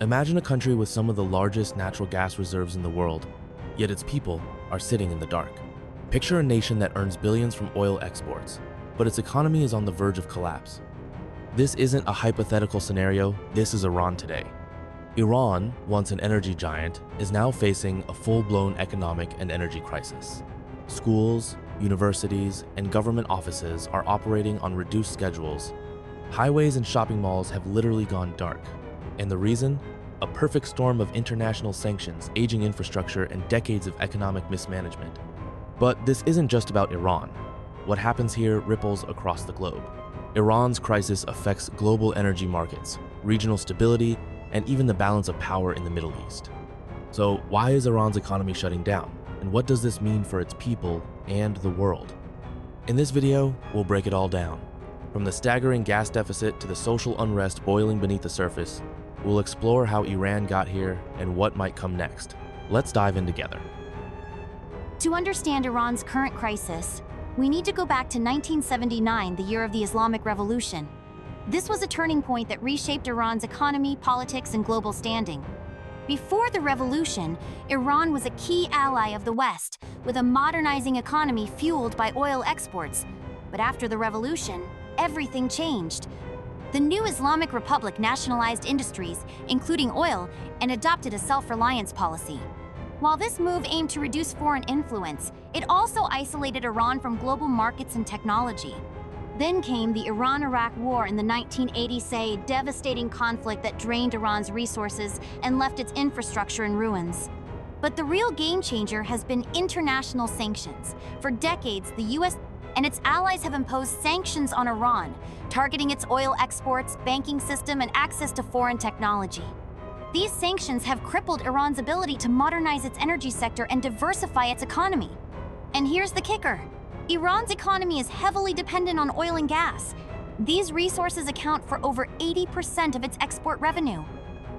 Imagine a country with some of the largest natural gas reserves in the world, yet its people are sitting in the dark. Picture a nation that earns billions from oil exports, but its economy is on the verge of collapse. This isn't a hypothetical scenario, this is Iran today. Iran, once an energy giant, is now facing a full-blown economic and energy crisis. Schools, universities, and government offices are operating on reduced schedules. Highways and shopping malls have literally gone dark. And the reason? A perfect storm of international sanctions, aging infrastructure, and decades of economic mismanagement. But this isn't just about Iran. What happens here ripples across the globe. Iran's crisis affects global energy markets, regional stability, and even the balance of power in the Middle East. So why is Iran's economy shutting down? And what does this mean for its people and the world? In this video, we'll break it all down. From the staggering gas deficit to the social unrest boiling beneath the surface, we'll explore how Iran got here and what might come next. Let's dive in together. To understand Iran's current crisis, we need to go back to 1979, the year of the Islamic Revolution. This was a turning point that reshaped Iran's economy, politics, and global standing. Before the revolution, Iran was a key ally of the West, with a modernizing economy fueled by oil exports. But after the revolution, everything changed. The new Islamic Republic nationalized industries, including oil, and adopted a self-reliance policy. While this move aimed to reduce foreign influence, it also isolated Iran from global markets and technology. Then came the Iran-Iraq War in the 1980s, a devastating conflict that drained Iran's resources and left its infrastructure in ruins. But the real game changer has been international sanctions. For decades, the US and its allies have imposed sanctions on Iran, targeting its oil exports, banking system, and access to foreign technology. These sanctions have crippled Iran's ability to modernize its energy sector and diversify its economy. And here's the kicker. Iran's economy is heavily dependent on oil and gas. These resources account for over 80% of its export revenue.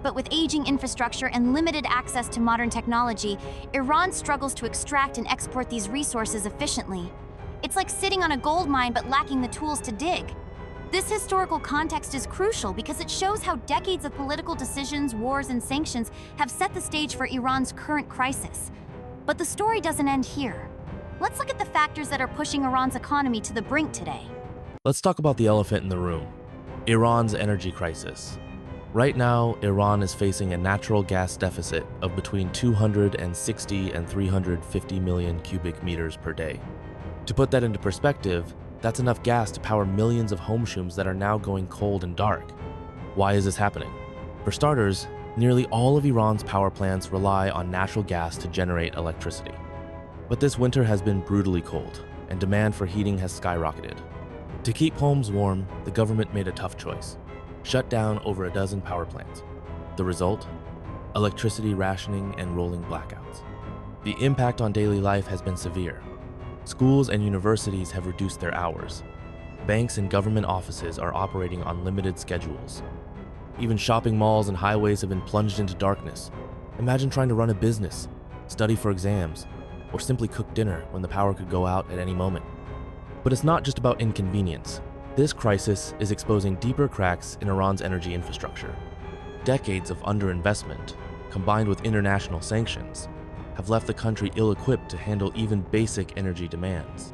But with aging infrastructure and limited access to modern technology, Iran struggles to extract and export these resources efficiently. It's like sitting on a gold mine but lacking the tools to dig. This historical context is crucial because it shows how decades of political decisions, wars, and sanctions have set the stage for Iran's current crisis. But the story doesn't end here. Let's look at the factors that are pushing Iran's economy to the brink today. Let's talk about the elephant in the room, Iran's energy crisis. Right now, Iran is facing a natural gas deficit of between 260 and 350 million cubic meters per day. To put that into perspective, that's enough gas to power millions of homes that are now going cold and dark. Why is this happening? For starters, nearly all of Iran's power plants rely on natural gas to generate electricity. But this winter has been brutally cold, and demand for heating has skyrocketed. To keep homes warm, the government made a tough choice: shut down over a dozen power plants. The result? Electricity rationing and rolling blackouts. The impact on daily life has been severe. Schools and universities have reduced their hours. Banks and government offices are operating on limited schedules. Even shopping malls and highways have been plunged into darkness. Imagine trying to run a business, study for exams, or simply cook dinner when the power could go out at any moment. But it's not just about inconvenience. This crisis is exposing deeper cracks in Iran's energy infrastructure. Decades of underinvestment, combined with international sanctions, have left the country ill-equipped to handle even basic energy demands.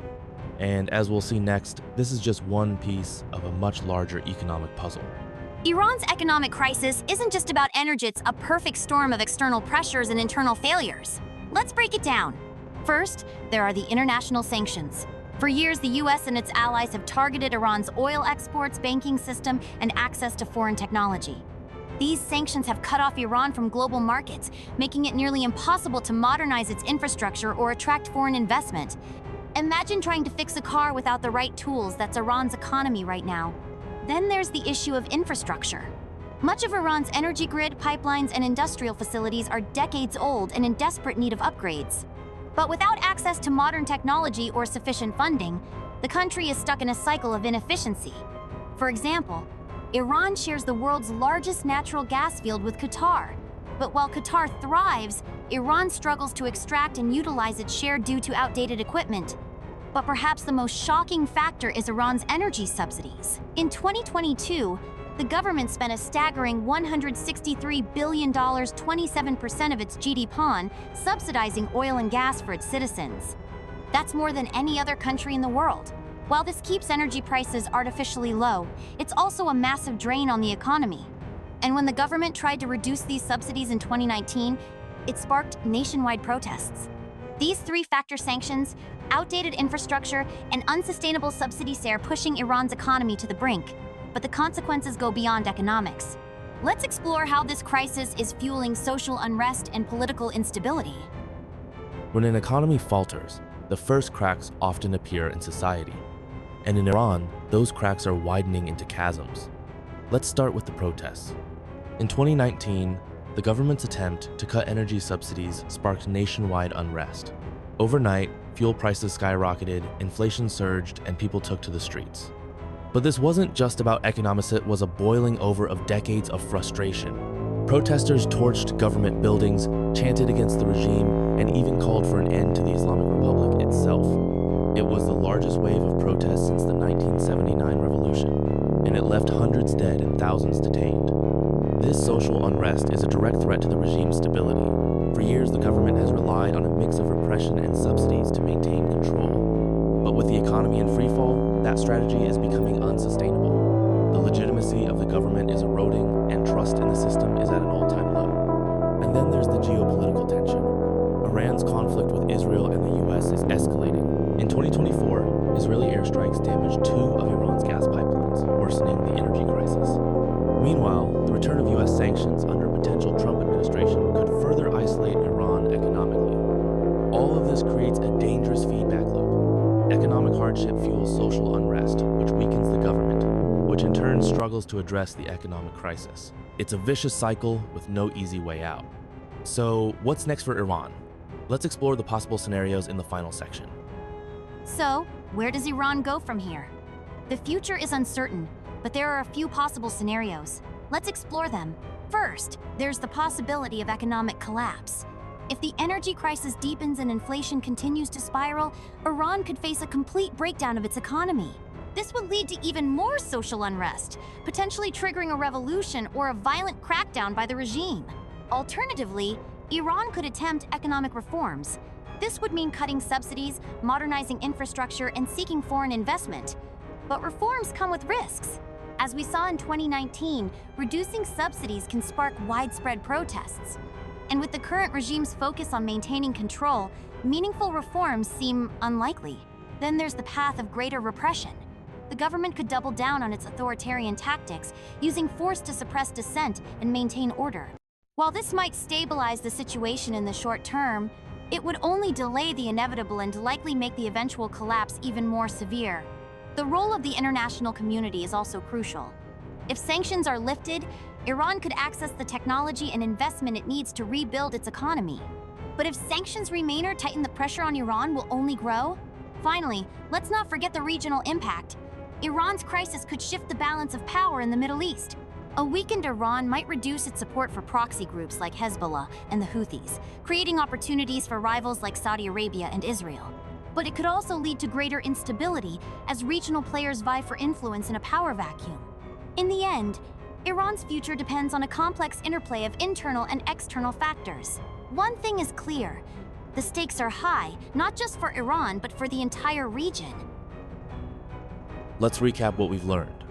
And as we'll see next, this is just one piece of a much larger economic puzzle. Iran's economic crisis isn't just about energy, it's a perfect storm of external pressures and internal failures. Let's break it down. First, there are the international sanctions. For years, the US and its allies have targeted Iran's oil exports, banking system, and access to foreign technology. These sanctions have cut off Iran from global markets, making it nearly impossible to modernize its infrastructure or attract foreign investment. Imagine trying to fix a car without the right tools. That's Iran's economy right now. Then there's the issue of infrastructure. Much of Iran's energy grid, pipelines, and industrial facilities are decades old and in desperate need of upgrades. But without access to modern technology or sufficient funding, the country is stuck in a cycle of inefficiency. For example, Iran shares the world's largest natural gas field with Qatar. But while Qatar thrives, Iran struggles to extract and utilize its share due to outdated equipment. But perhaps the most shocking factor is Iran's energy subsidies. In 2022, The government spent a staggering $163 billion, 27% of its GDP, on subsidizing oil and gas for its citizens. That's more than any other country in the world. While this keeps energy prices artificially low, it's also a massive drain on the economy. And when the government tried to reduce these subsidies in 2019, it sparked nationwide protests. These three-factor sanctions, outdated infrastructure, and unsustainable subsidies are pushing Iran's economy to the brink. But the consequences go beyond economics. Let's explore how this crisis is fueling social unrest and political instability. When an economy falters, the first cracks often appear in society. And in Iran, those cracks are widening into chasms. Let's start with the protests. In 2019, the government's attempt to cut energy subsidies sparked nationwide unrest. Overnight, fuel prices skyrocketed, inflation surged, and people took to the streets. But this wasn't just about economics, it was a boiling over of decades of frustration. Protesters torched government buildings, chanted against the regime, and even called for an end to the Islamic Republic itself. It was the largest wave of protests since the 1979 revolution, and it left hundreds dead and thousands detained. This social unrest is a direct threat to the regime's stability. For years, the government has relied on a mix of repression and subsidies to maintain control. But with the economy in freefall, that strategy is becoming unsustainable. The legitimacy of the government is eroding, and trust in the system is at an all-time low. And then there's the geopolitical tension. Iran's conflict with Israel and the US is escalating. In 2024, Israeli airstrikes damaged 2 of Iran's gas pipelines, worsening the energy crisis. Meanwhile, the return of US sanctions under a potential Trump administration could further isolate Iran economically. All of this creates a dangerous feedback loop. Economic hardship fuels social unrest, which weakens the government, which in turn struggles to address the economic crisis. It's a vicious cycle with no easy way out. So, what's next for Iran? Let's explore the possible scenarios in the final section. So, where does Iran go from here? The future is uncertain, but there are a few possible scenarios. Let's explore them. First, there's the possibility of economic collapse. If the energy crisis deepens and inflation continues to spiral, Iran could face a complete breakdown of its economy. This would lead to even more social unrest, potentially triggering a revolution or a violent crackdown by the regime. Alternatively, Iran could attempt economic reforms. This would mean cutting subsidies, modernizing infrastructure, and seeking foreign investment. But reforms come with risks. As we saw in 2019, reducing subsidies can spark widespread protests. And with the current regime's focus on maintaining control, meaningful reforms seem unlikely. Then there's the path of greater repression. The government could double down on its authoritarian tactics, using force to suppress dissent and maintain order. While this might stabilize the situation in the short term, it would only delay the inevitable and likely make the eventual collapse even more severe. The role of the international community is also crucial. If sanctions are lifted, Iran could access the technology and investment it needs to rebuild its economy. But if sanctions remain or tighten, the pressure on Iran will only grow. Finally, let's not forget the regional impact. Iran's crisis could shift the balance of power in the Middle East. A weakened Iran might reduce its support for proxy groups like Hezbollah and the Houthis, creating opportunities for rivals like Saudi Arabia and Israel. But it could also lead to greater instability as regional players vie for influence in a power vacuum. In the end, Iran's future depends on a complex interplay of internal and external factors. One thing is clear: the stakes are high, not just for Iran, but for the entire region. Let's recap what we've learned.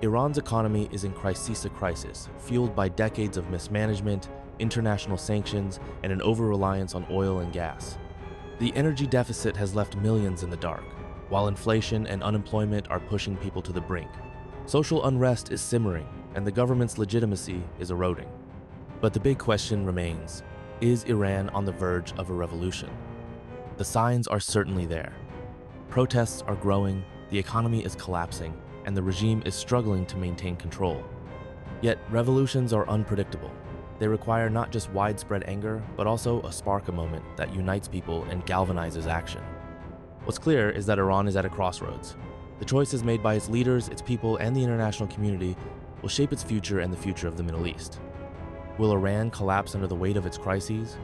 Iran's economy is in crisis, fueled by decades of mismanagement, international sanctions, and an over-reliance on oil and gas. The energy deficit has left millions in the dark, while inflation and unemployment are pushing people to the brink. Social unrest is simmering, and the government's legitimacy is eroding. But the big question remains: is Iran on the verge of a revolution? The signs are certainly there. Protests are growing, the economy is collapsing, and the regime is struggling to maintain control. Yet revolutions are unpredictable. They require not just widespread anger, but also a spark, a moment that unites people and galvanizes action. What's clear is that Iran is at a crossroads. The choices made by its leaders, its people, and the international community will shape its future and the future of the Middle East. Will Iran collapse under the weight of its crises?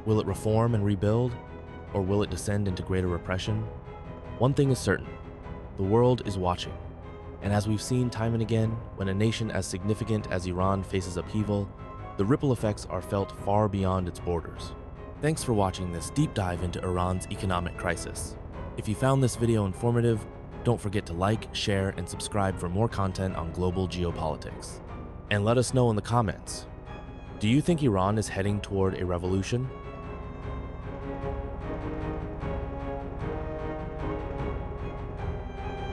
Will it reform and rebuild? Or will it descend into greater repression? One thing is certain: the world is watching. And as we've seen time and again, when a nation as significant as Iran faces upheaval, the ripple effects are felt far beyond its borders. Thanks for watching this deep dive into Iran's economic crisis. If you found this video informative, don't forget to like, share, and subscribe for more content on global geopolitics. And let us know in the comments, do you think Iran is heading toward a revolution?